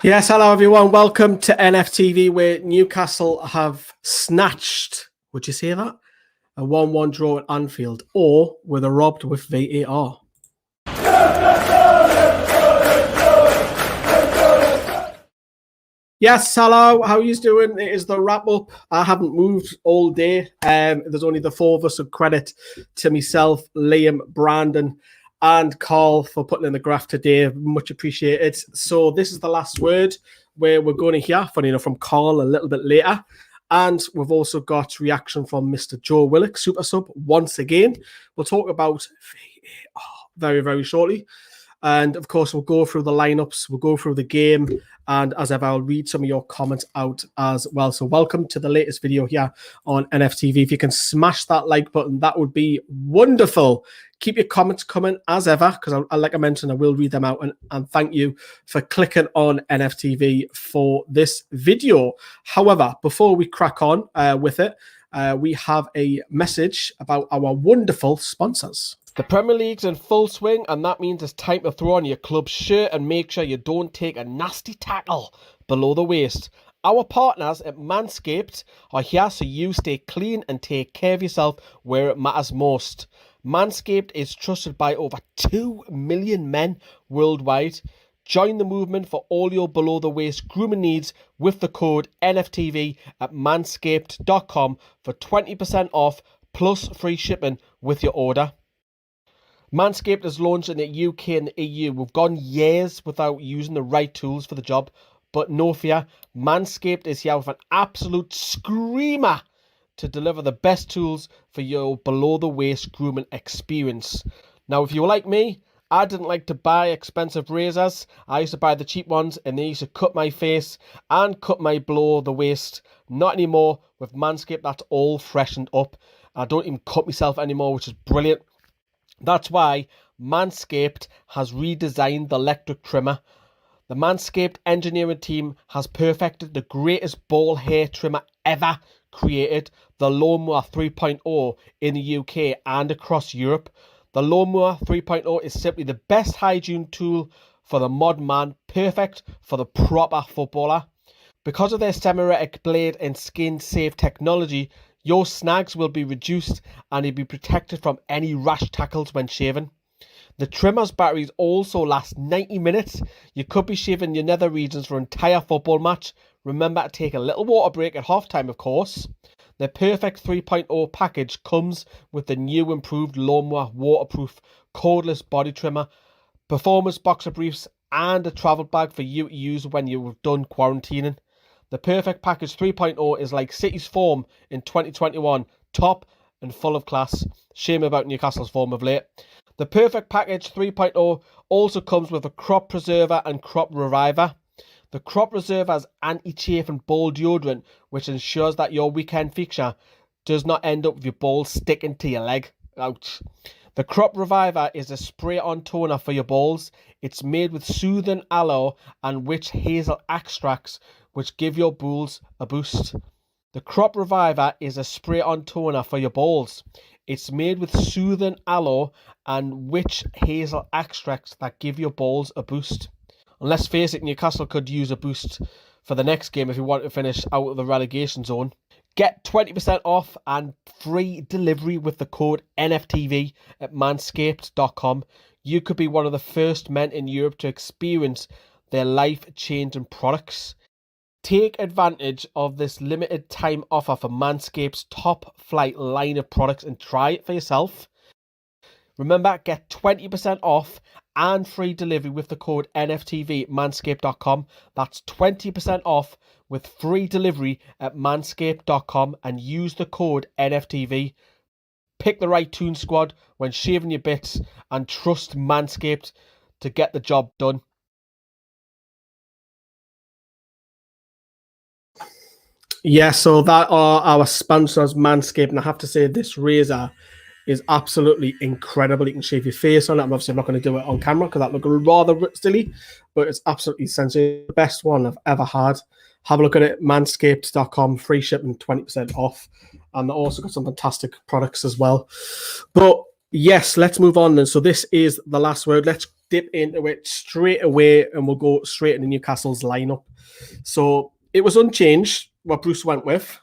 Yes, hello everyone. Welcome to NFTV, where Newcastle have snatched, would you say that? A 1-1 draw at Anfield, or were they robbed with VAR? Yes, hello. How are you doing? It is the wrap up. I haven't moved all day. There's only the four of us, so credit to myself, Liam, Brandon, and Carl for putting in the graph today. Much appreciated. So this is the last word, where we're going to hear, funny enough, from Carl a little bit later. And we've also got reaction from Mr. Joe Willock, super sub, once again. We'll talk about VAR very, very shortly. And of course, we'll go through the lineups, we'll go through the game, and as ever, I'll read some of your comments out as well. So welcome to the latest video here on NFTV. If you can smash that like button, that would be wonderful. Keep your comments coming as ever, because like I mentioned, I will read them out. And thank you for clicking on NFTV for this video. However, before we crack on with it, we have a message about our wonderful sponsors. The Premier League's in full swing, and that means it's time to throw on your club's shirt and make sure you don't take a nasty tackle below the waist. Our partners at Manscaped are here so you stay clean and take care of yourself where it matters most. Manscaped is trusted by over 2 million men worldwide. Join the movement for all your below-the-waist grooming needs with the code NFTV at manscaped.com for 20% off plus free shipping with your order. Manscaped is launched in the UK and the EU. We've gone years without using the right tools for the job, but no fear, Manscaped is here with an absolute screamer to deliver the best tools for your below-the-waist grooming experience. Now, if you were like me, I didn't like to buy expensive razors. I used to buy the cheap ones, and they used to cut my face and cut my below-the-waist. Not anymore. With Manscaped, that's all freshened up. I don't even cut myself anymore, which is brilliant. That's why Manscaped has redesigned the electric trimmer. The Manscaped engineering team has perfected the greatest ball hair trimmer ever created, the Lawnmower 3.0 in the UK and across Europe. The Lawnmower 3.0 is simply the best hygiene tool for the modern man, perfect for the proper footballer. Because of their semi-retic blade and skin-safe technology, your snags will be reduced and you'll be protected from any rash tackles when shaving. The trimmer's batteries also last 90 minutes. You could be shaving your nether regions for an entire football match. Remember to take a little water break at halftime, of course. The Perfect 3.0 package comes with the new improved Lawnmower waterproof cordless body trimmer, performance boxer briefs, and a travel bag for you to use when you're done quarantining. The Perfect Package 3.0 is like City's form in 2021, top and full of class. Shame about Newcastle's form of late. The Perfect Package 3.0 also comes with a crop preserver and crop reviver. The crop preserver has anti-chafe and ball deodorant, which ensures that your weekend fixture does not end up with your balls sticking to your leg. Ouch. The crop reviver is a spray-on toner for your balls. It's made with soothing aloe and witch hazel extracts, which give your balls a boost. The Crop Reviver is a spray-on toner for your balls. It's made with soothing aloe and witch hazel extracts that give your balls a boost. And let's face it, Newcastle could use a boost for the next game if you want to finish out of the relegation zone. Get 20% off and free delivery with the code NFTV at manscaped.com. You could be one of the first men in Europe to experience their life-changing products. Take advantage of this limited time offer for Manscaped's top flight line of products and try it for yourself. Remember, get 20% off and free delivery with the code NFTV at manscaped.com. That's 20% off with free delivery at manscaped.com and use the code NFTV. Pick the right Toon Squad when shaving your bits and trust Manscaped to get the job done. Yeah, so that are our sponsors, Manscaped, and I have to say this razor is absolutely incredible. You can shave your face on it. I'm obviously not going to do it on camera because that looked rather silly, but it's absolutely sensational. The best one I've ever had. Have a look at it, manscaped.com, free shipping, 20% off. And they also got some fantastic products as well. But yes, let's move on then. So this is the last word. Let's dip into it straight away and we'll go straight into Newcastle's lineup. So it was unchanged what Bruce went with.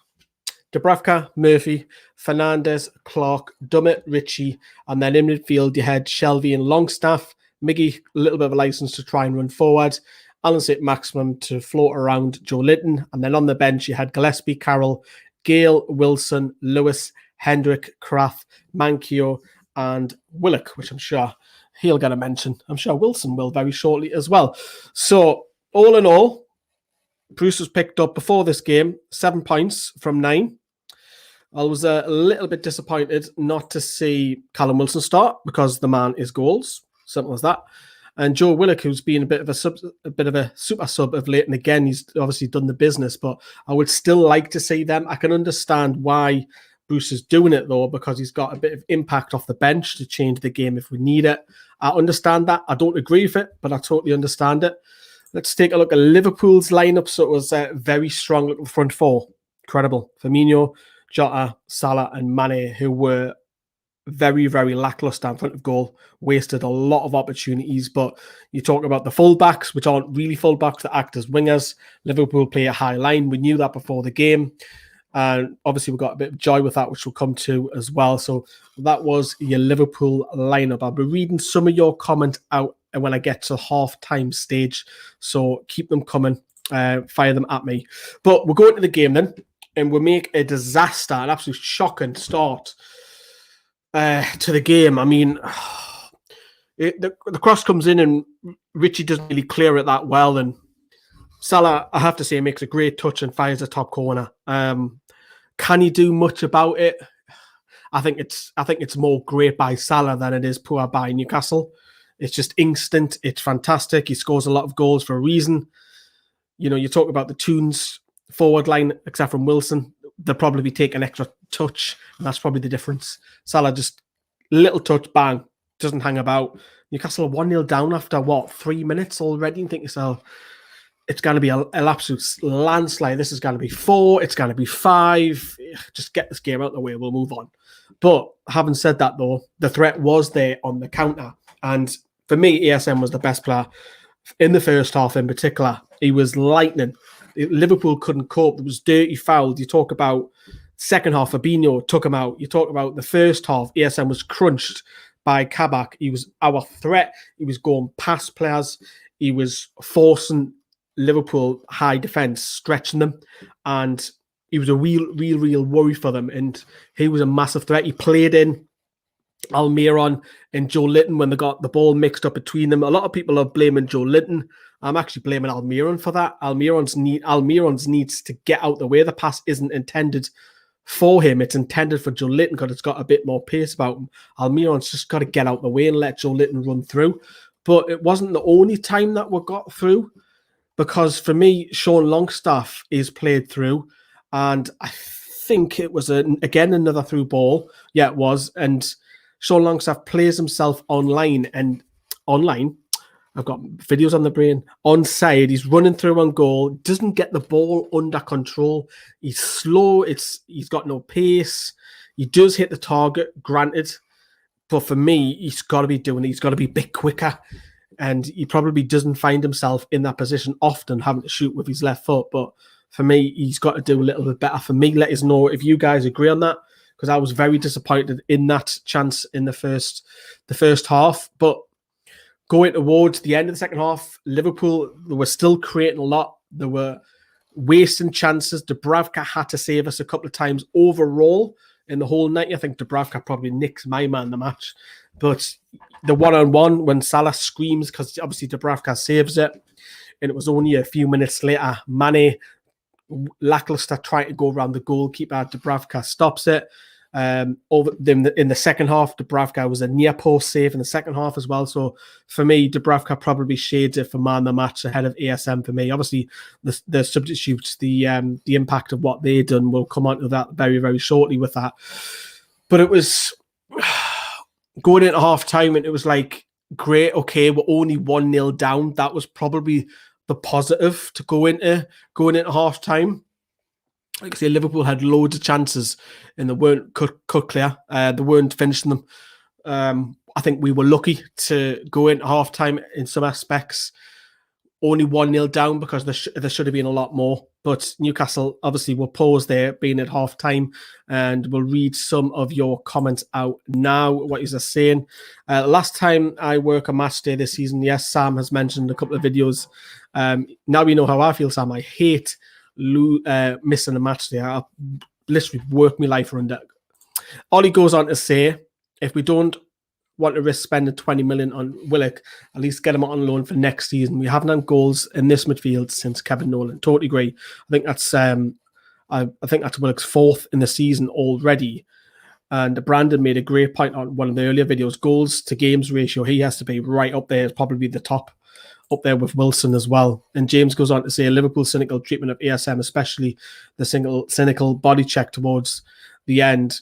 Dubravka, Murphy, Fernandes, Clark, Dummett, Ritchie, and then in midfield you had Shelvey and Longstaff. Miggy, a little bit of a license to try and run forward. Alan Saint-Maximin to float around Joe Linton. And then on the bench you had Gillespie, Carroll, Gale, Wilson, Lewis, Hendrick, Kraft, Manquillo, and Willock, which I'm sure he'll get a mention. I'm sure Wilson will very shortly as well. So all in all, Bruce was picked up before this game 7 points from 9. I was a little bit disappointed not to see Callum Wilson start because the man is goals. Simple as that. And Joe Willock, who's been a bit of a super sub of late, and again, he's obviously done the business, but I would still like to see them. I can understand why Bruce is doing it, though, because he's got a bit of impact off the bench to change the game if we need it. I understand that. I don't agree with it, but I totally understand it. Let's take a look at Liverpool's lineup. So it was a very strong look at the front four. Incredible. Firmino, Jota, Salah, and Mane, who were very, very lackluster in front of goal, wasted a lot of opportunities. But you talk about the fullbacks, which aren't really fullbacks, that act as wingers. Liverpool play a high line. We knew that before the game. And obviously, we got a bit of joy with that, which we'll come to as well. So that was your Liverpool lineup. I'll be reading some of your comments out when I get to half-time stage. So keep them coming. Fire them at me. But we'll go into the game then. And we'll make a disaster, an absolute shocking start to the game. I mean, the cross comes in and Ritchie doesn't really clear it that well. And Salah, I have to say, makes a great touch and fires a top corner. Can he do much about it? I think it's more great by Salah than it is poor by Newcastle. It's just instant. It's fantastic. He scores a lot of goals for a reason. You know, you talk about the Toons forward line, except from Wilson, they'll probably be taking extra touch, and that's probably the difference. Salah just little touch, bang, doesn't hang about. Newcastle are 1-0 down after 3 minutes already. And think yourself, it's going to be an absolute landslide. This is going to be 4. It's going to be 5. Just get this game out of the way. We'll move on. But having said that, though, the threat was there on the counter. And for me, ASM was the best player in the first half in particular. He was lightning. Liverpool couldn't cope. There was dirty fouls. You talk about second half, Fabinho took him out. You talk about the first half, ASM was crunched by Kabak. He was our threat. He was going past players. He was forcing Liverpool high defence, stretching them. And he was a real worry for them. And he was a massive threat. He played in Almiron and Joe Linton when they got the ball mixed up between them. A lot of people are blaming Joe Linton. I'm actually blaming Almiron for that. Almiron's needs to get out the way. The pass isn't intended for him. It's intended for Joe Linton because it's got a bit more pace about him. Almiron's just got to get out the way and let Joe Linton run through. But it wasn't the only time that we got through, because for me, Sean Longstaff is played through, and I think it was again another through ball. Yeah, it was. And Sean Longstaff plays himself online. I've got videos on the brain. Onside, he's running through on goal, doesn't get the ball under control. He's slow. He's got no pace. He does hit the target, granted. But for me, he's got to be doing it. He's got to be a bit quicker. And he probably doesn't find himself in that position often, having to shoot with his left foot. But for me, he's got to do a little bit better. For me, let us know if you guys agree on that, because I was very disappointed in that chance in the first half. But going towards the end of the second half, Liverpool, they were still creating a lot. They were wasting chances. Dubravka had to save us a couple of times overall in the whole night. I think Dubravka probably nicks my man the match. But the one-on-one, when Salah screams, because obviously Dubravka saves it, and it was only a few minutes later, Mane, lackluster, trying to go around the goalkeeper. Dubravka stops it. In the second half, Dubravka was a near post save in the second half as well. So for me, Dubravka probably shades it for man the match ahead of ASM for me. Obviously, the substitutes, the impact of what they done, will come on to that very, very shortly with that. But it was going into half time, and it was like, great, okay, we're only 1-0 down. That was probably the positive to going into half time. Like I say, Liverpool had loads of chances and they weren't cut clear. They weren't finishing them. I think we were lucky to go in half-time in some aspects. Only 1-0 down because there should have been a lot more. But Newcastle obviously will pause there, being at half-time, and we'll read some of your comments out now, what you're saying. Last time I work a match day this season, yes, Sam has mentioned a couple of videos. Now you know how I feel, Sam. I hate missing a match day. I literally work my life around it. Ollie goes on to say, if we don't want to risk spending 20 million on Willock, at least get him on loan for next season. We haven't had goals in this midfield since Kevin Nolan. Totally agree. I think that's Willock's 4th in the season already. And Brandon made a great point on one of the earlier videos. Goals to games ratio, he has to be right up there. It's probably the top, up there with Wilson as well. And James goes on to say Liverpool's cynical treatment of ASM, especially the cynical body check towards the end,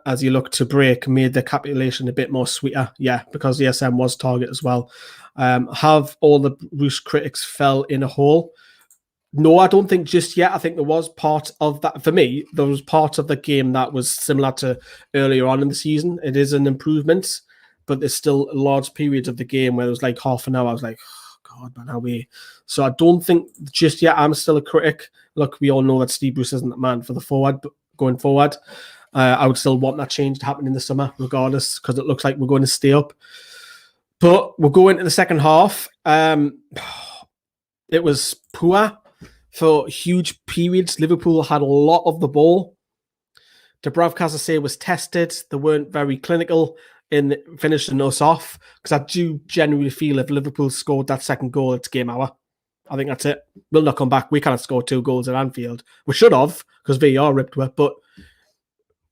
as you look to break, made the capitulation a bit more sweeter. Yeah, because the SM was target as well. Have all the Bruce critics fell in a hole? No, I don't think just yet. I think there was part of that. For me, there was part of the game that was similar to earlier on in the season. It is an improvement, but there's still large periods of the game where it was like half an hour. I was like, oh, God, man, how we... So I don't think just yet I'm still a critic. Look, we all know that Steve Bruce isn't the man for the forward, but going forward, I would still want that change to happen in the summer, regardless, because it looks like we're going to stay up. But we'll go into the second half. It was poor for huge periods. Liverpool had a lot of the ball. Dubravka, as I say, was tested. They weren't very clinical in finishing us off, because I do genuinely feel if Liverpool scored that second goal, it's game hour. I think that's it. We'll not come back. We can't score 2 goals at Anfield. We should have, because VAR ripped it, but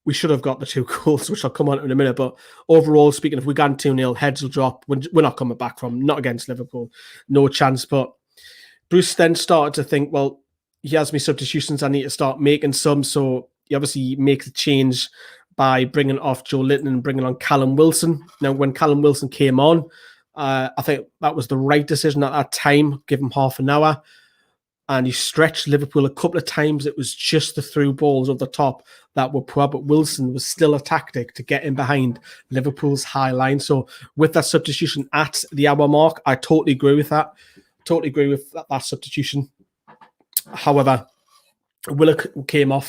we should have got the 2 goals, which I'll come on to in a minute. But overall speaking, if we got 2-0, heads will drop. We're not coming back from, not against Liverpool. No chance. But Bruce then started to think, well, he has me substitutions. I need to start making some. So he obviously makes a change by bringing off Joe Linton and bringing on Callum Wilson. Now, when Callum Wilson came on, I think that was the right decision at that time. Give him half an hour. And he stretched Liverpool a couple of times. It was just the through balls over the top that were poor, but Wilson was still a tactic to get in behind Liverpool's high line. So with that substitution at the hour mark, I totally agree with that. Totally agree with that substitution. However, Willock came on.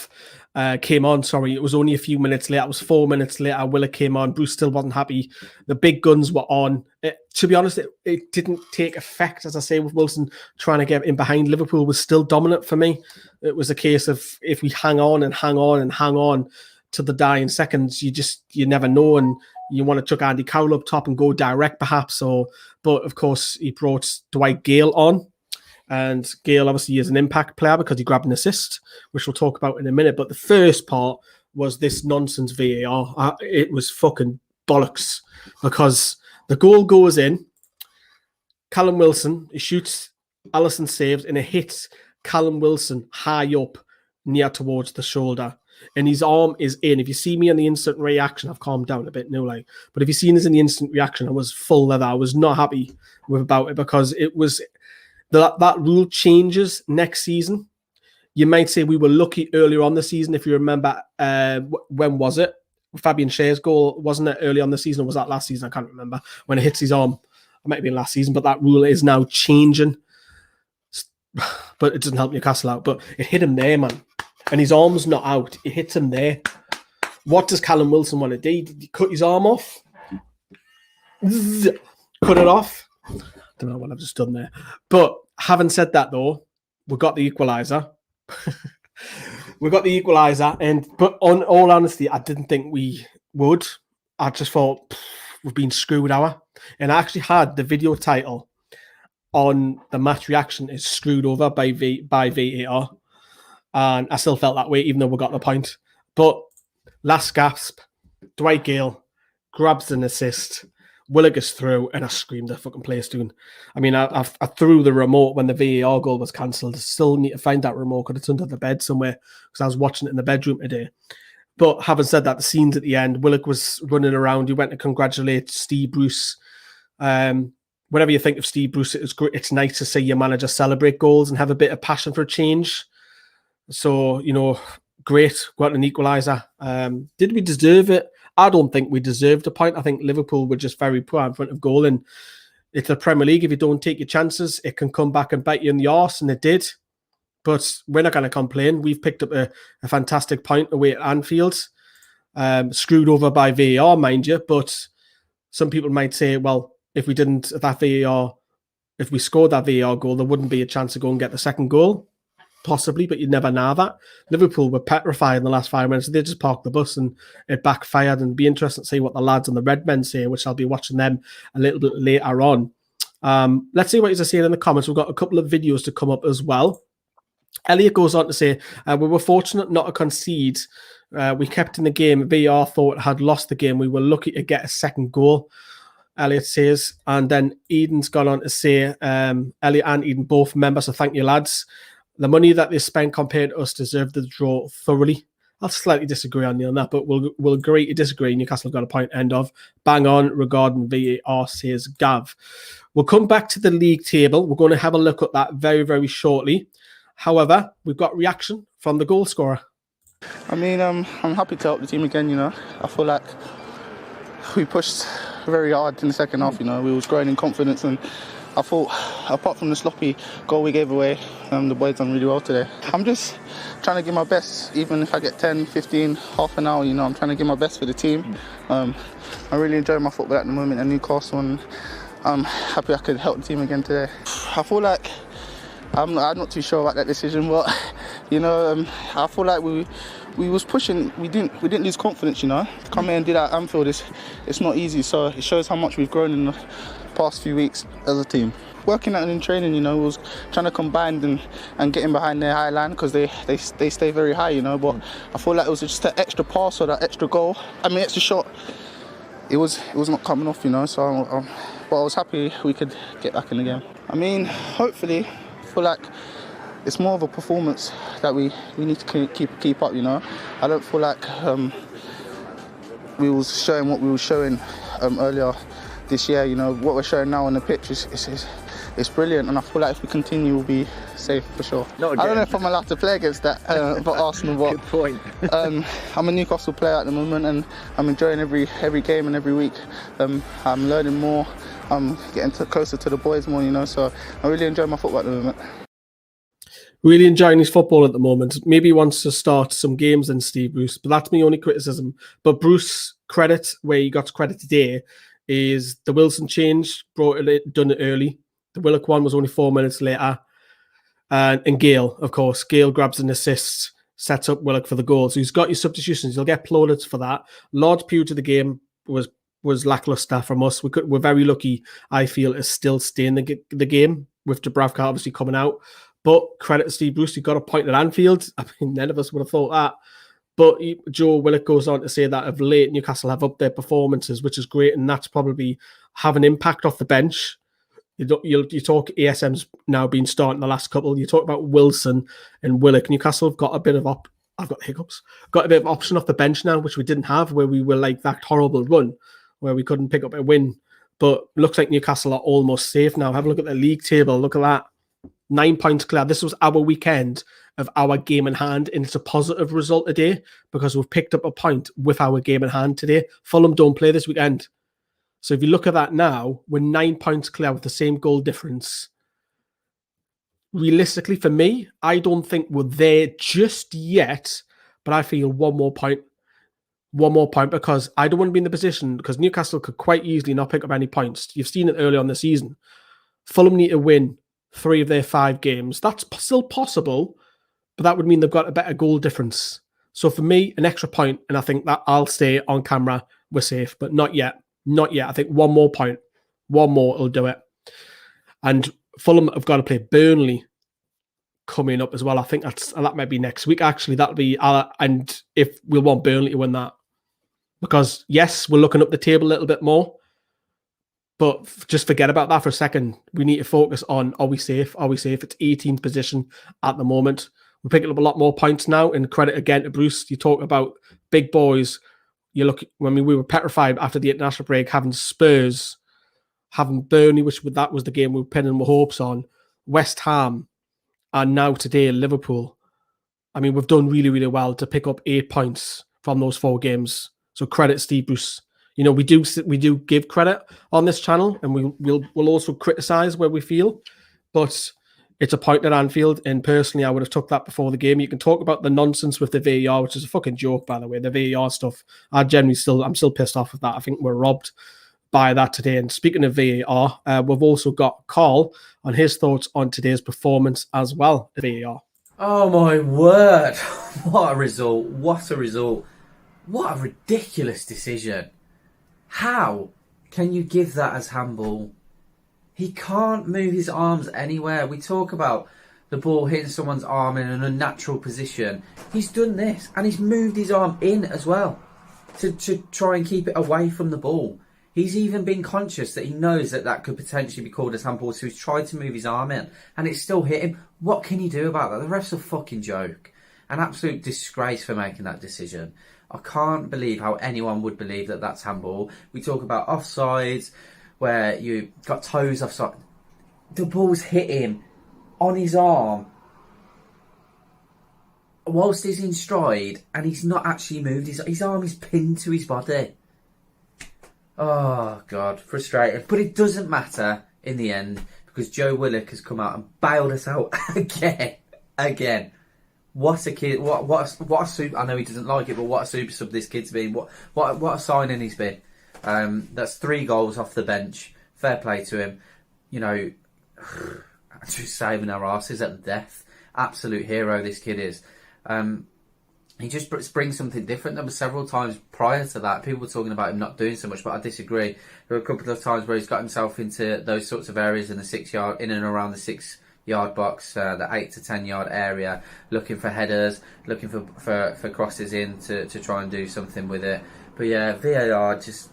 It was only a few minutes later. It was 4 minutes later. Willock came on. Bruce still wasn't happy. The big guns were on. To be honest, it didn't take effect, as I say, with Wilson trying to get in behind. Liverpool was still dominant for me. It was a case of if we hang on and hang on and hang on to the dying seconds, you never know, and you want to chuck Andy Carroll up top and go direct, perhaps. But of course, he brought Dwight Gale on. And Gale obviously is an impact player because he grabbed an assist, which we'll talk about in a minute. But the first part was this nonsense VAR. It was fucking bollocks, because the goal goes in. Callum Wilson, he shoots, Alisson saves, and it hits Callum Wilson high up near towards the shoulder. And his arm is in. If you see me in the instant reaction, I've calmed down a bit now, but if you see us in the instant reaction, I was full leather. I was not happy about it, because it was... That rule changes next season. You might say we were lucky earlier on the season. If you remember, when was it? Fabian Schär's goal, wasn't it early on the season, or was that last season? I can't remember. When it hits his arm, it might have been last season, but that rule is now changing. But it doesn't help Newcastle out. But it hit him there, man. And his arm's not out. It hits him there. What does Callum Wilson want to do? Did he cut his arm off? Cut it off? I don't know what I've just done there. But having said that, though, we got the equaliser. But on all honesty, I didn't think we would. I just thought we've been screwed our. And I actually had the video title on the match reaction is screwed over by VAR. And I still felt that way, even though we got the point. But last gasp, Dwight Gale grabs an assist. Willock is through, and I screamed the fucking place doing. I mean, I threw the remote when the VAR goal was cancelled. I still need to find that remote, because it's under the bed somewhere, because I was watching it in the bedroom today. But having said that, the scenes at the end, Willock was running around. He went to congratulate Steve Bruce. Whenever you think of Steve Bruce, it's nice to see your manager celebrate goals and have a bit of passion for a change. So, great, got an equaliser. Did we deserve it? I don't think we deserved a point. I think Liverpool were just very poor in front of goal, and it's the Premier League. If you don't take your chances, it can come back and bite you in the arse, and it did. But we're not going to complain. We've picked up a fantastic point away at Anfield, screwed over by VAR, mind you. But some people might say, well, if we didn't that VAR, if we scored that VAR goal, there wouldn't be a chance to go and get the second goal. Possibly, but you never know that. Liverpool were petrified in the last 5 minutes. They just parked the bus and it backfired. And it'd be interesting to see what the lads on the Red Men say, which I'll be watching them a little bit later on. Let's see what you're saying in the comments. We've got a couple of videos to come up as well. Elliot goes on to say, we were fortunate not to concede. We kept in the game. VAR thought had lost the game. We were lucky to get a second goal, Elliot says. And then Eden's gone on to say, Elliot and Eden both members, so thank you, lads. The money that they spent compared to us deserved the draw thoroughly. I'll slightly disagree on you on that, but we'll agree to disagree. Newcastle got a point, end of. Bang on regarding VAR, says Gav. We'll come back to the league table. We're going to have a look at that very, very shortly. However, we've got reaction from the goal scorer. I mean, I'm happy to help the team again, you know. I feel like we pushed very hard in the second half, you know. We was growing in confidence, and I thought, apart from the sloppy goal we gave away, the boys done really well today. I'm just trying to give my best, even if I get 10, 15, half an hour, you know, I'm trying to give my best for the team. I really enjoy my football at the moment at Newcastle, and I'm happy I could help the team again today. I feel like, I'm not too sure about that decision, but, you know, I feel like we was pushing, we didn't lose confidence, you know. To come here and do that at Anfield, it's not easy, so it shows how much we've grown in the past few weeks as a team. Working out and in training, you know, was trying to combine and getting behind their high line, because they stay very high, you know, but I feel like it was just that extra pass or that extra goal. I mean, extra shot, it was not coming off, you know, so but I was happy we could get back in the game. I mean, hopefully, I feel like it's more of a performance that we need to keep up, you know. I don't feel like we was showing what we were showing earlier this year, you know. What we're showing now on the pitch is brilliant, and I feel like if we continue, we'll be safe for sure. I don't know if I'm allowed to play against that for Arsenal, but good point. I'm a Newcastle player at the moment, and I'm enjoying every game and every week. I'm learning more. I'm getting closer to the boys more, you know. So I really enjoy my football at the moment. Really enjoying his football at the moment. Maybe he wants to start some games then, Steve Bruce, but that's my only criticism. But Bruce, credit where he got credit today is the Wilson change, done it early. The Willock one was only 4 minutes later. And Gale, of course. Gale grabs an assist, sets up Willock for the goal. So he's got your substitutions. He'll get plaudits for that. Large period of the game was lackluster from us. We're very lucky, I feel, to still stay in the game with Dubravka obviously coming out. But credit to Steve Bruce, he got a point at Anfield. I mean, none of us would have thought that. But Joe Willock goes on to say that of late, Newcastle have upped their performances, which is great, and that's probably have an impact off the bench. You talk ASM's now been starting the last couple. You talk about Wilson and Willock. Newcastle have got a bit of I've got hiccups. Got a bit of option off the bench now, which we didn't have, where we were like that horrible run where we couldn't pick up a win. But looks like Newcastle are almost safe now. Have a look at the league table. Look at that. 9 points clear. This was our weekend of our game in hand, and it's a positive result today because we've picked up a point with our game in hand today. Fulham don't play this weekend. So if you look at that now, we're 9 points clear with the same goal difference. Realistically, for me, I don't think we're there just yet, but I feel one more point because I don't want to be in the position, because Newcastle could quite easily not pick up any points. You've seen it early on the season. Fulham need to win 3 of their 5 games. That's still possible, but that would mean they've got a better goal difference. So for me, an extra point, and I think that I'll stay on camera, we're safe, but not yet. Not yet. I think one more point. One more will do it. And Fulham have got to play Burnley coming up as well. I think that might be next week, actually. That'll be, and if we'll want Burnley to win that. Because, yes, we're looking up the table a little bit more, but just forget about that for a second. We need to focus on, are we safe? Are we safe? It's 18th position at the moment. We're picking up a lot more points now, and credit again to Bruce. You talk about big boys. You look, I mean, we were petrified after the international break, having Spurs, having Burnley, that was the game we were pinning our hopes on, West Ham, and now today Liverpool. I mean, we've done really, really well to pick up 8 points from those 4 games. So credit Steve Bruce. You know, we do give credit on this channel, and we'll also criticize where we feel, but it's a point at Anfield, and personally, I would have took that before the game. You can talk about the nonsense with the VAR, which is a fucking joke, by the way. The VAR stuff, I'm still pissed off with that. I think we're robbed by that today. And speaking of VAR, we've also got Carl on his thoughts on today's performance as well. VAR. Oh my word! What a result! What a result! What a ridiculous decision! How can you give that as handball? He can't move his arms anywhere. We talk about the ball hitting someone's arm in an unnatural position. He's done this, and he's moved his arm in as well to try and keep it away from the ball. He's even been conscious that he knows that could potentially be called as handball, so he's tried to move his arm in, and it's still hit him. What can he do about that? The ref's a fucking joke. An absolute disgrace for making that decision. I can't believe how anyone would believe that that's handball. We talk about offsides, where you got toes offside. The ball's hit him on his arm whilst he's in stride, and he's not actually moved. His arm is pinned to his body. Oh, God, frustrating. But it doesn't matter in the end, because Joe Willock has come out and bailed us out again. What a kid! What a super! I know he doesn't like it, but what a super sub this kid's been. What a signing he's been. That's 3 goals off the bench. Fair play to him. You know, just saving our asses at death. Absolute hero, this kid is. He just brings something different. There were several times prior to that, people were talking about him not doing so much, but I disagree. There were a couple of times where he's got himself into those sorts of areas in the 6 yard, in and around the 6 yard box, the 8 to 10 yard area, looking for headers, looking for crosses in to try and do something with it. But yeah, VAR I just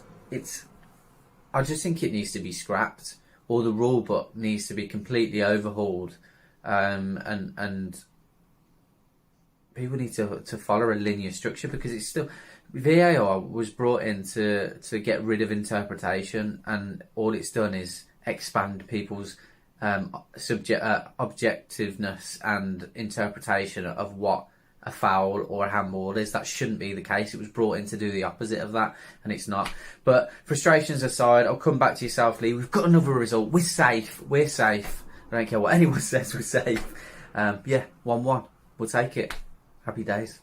think it needs to be scrapped, or the rule book needs to be completely overhauled, and people need to follow a linear structure, because it's still, VAR was brought in to get rid of interpretation, and all it's done is expand people's objectiveness and interpretation of what a foul or a handball is. That shouldn't be the case. It was brought in to do the opposite of that, and it's not. But frustrations aside, I'll come back to yourself, Lee. We've got another result. We're safe. I don't care what anyone says, we're safe. 1-1. We'll take it. Happy days.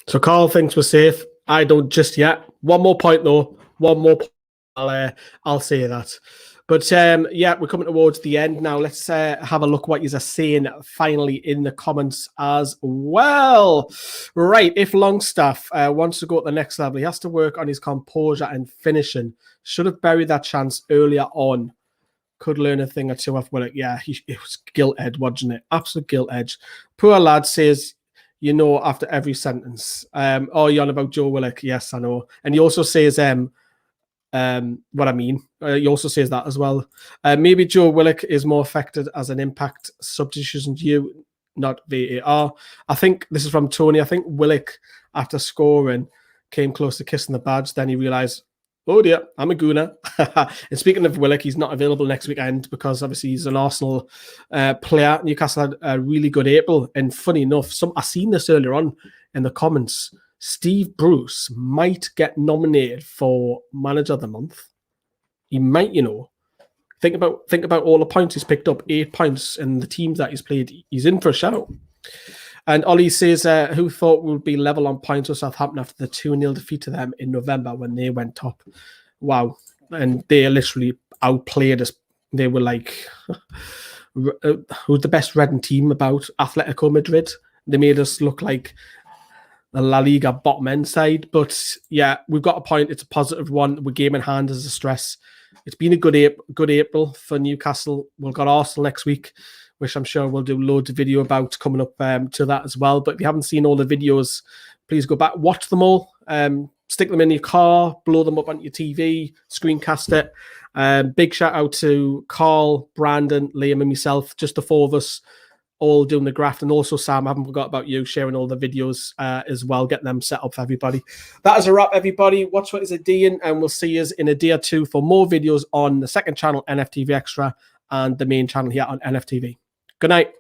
So Carl thinks we're safe. I don't just yet. One more point though. I'll say that. But we're coming towards the end now. Let's have a look what you're saying finally in the comments as well. Right, if Longstaff wants to go to the next level, he has to work on his composure and finishing. Should have buried that chance earlier on. Could learn a thing or two off Willock. Yeah, it was gilt-edged, wasn't it? Absolute gilt-edge. Poor lad says, you know, after every sentence. Oh, you're on about Joe Willock. Yes, I know. And he also says, what I mean. He also says that as well. Maybe Joe Willock is more affected as an impact substitution to you, not VAR. I think this is from Tony. I think Willock, after scoring, came close to kissing the badge. Then he realised, oh dear, I'm a gooner. And speaking of Willock, he's not available next weekend because obviously he's an Arsenal player. Newcastle had a really good April. And funny enough, I seen this earlier on in the comments. Steve Bruce might get nominated for Manager of the Month. He might, you know. Think about all the points he's picked up, 8 points, and the teams that he's played. He's in for a shout. And Ollie says, who thought we would be level on points with Southampton after the 2-0 defeat to them in November when they went top? Wow. And they literally outplayed us. They were like, who's the best Redden team about? Atletico Madrid. They made us look like the La Liga bottom end side. But yeah, we've got a point. It's a positive one. We're game in hand as a stress. It's been a good April for Newcastle. We've got Arsenal next week, which I'm sure we'll do loads of video about coming up to that as well. But if you haven't seen all the videos, please go back, watch them all, stick them in your car, blow them up on your TV, screencast it. Big shout out to Carl, Brandon, Liam and myself, just the 4 of us, all doing the graft. And also Sam, I haven't forgot about you, sharing all the videos as well, getting them set up for everybody. That is a wrap, everybody. Watch what is a day, and we'll see you in a day or two for more videos on the second channel, NFTV Extra, and the main channel here on NFTV. Good night.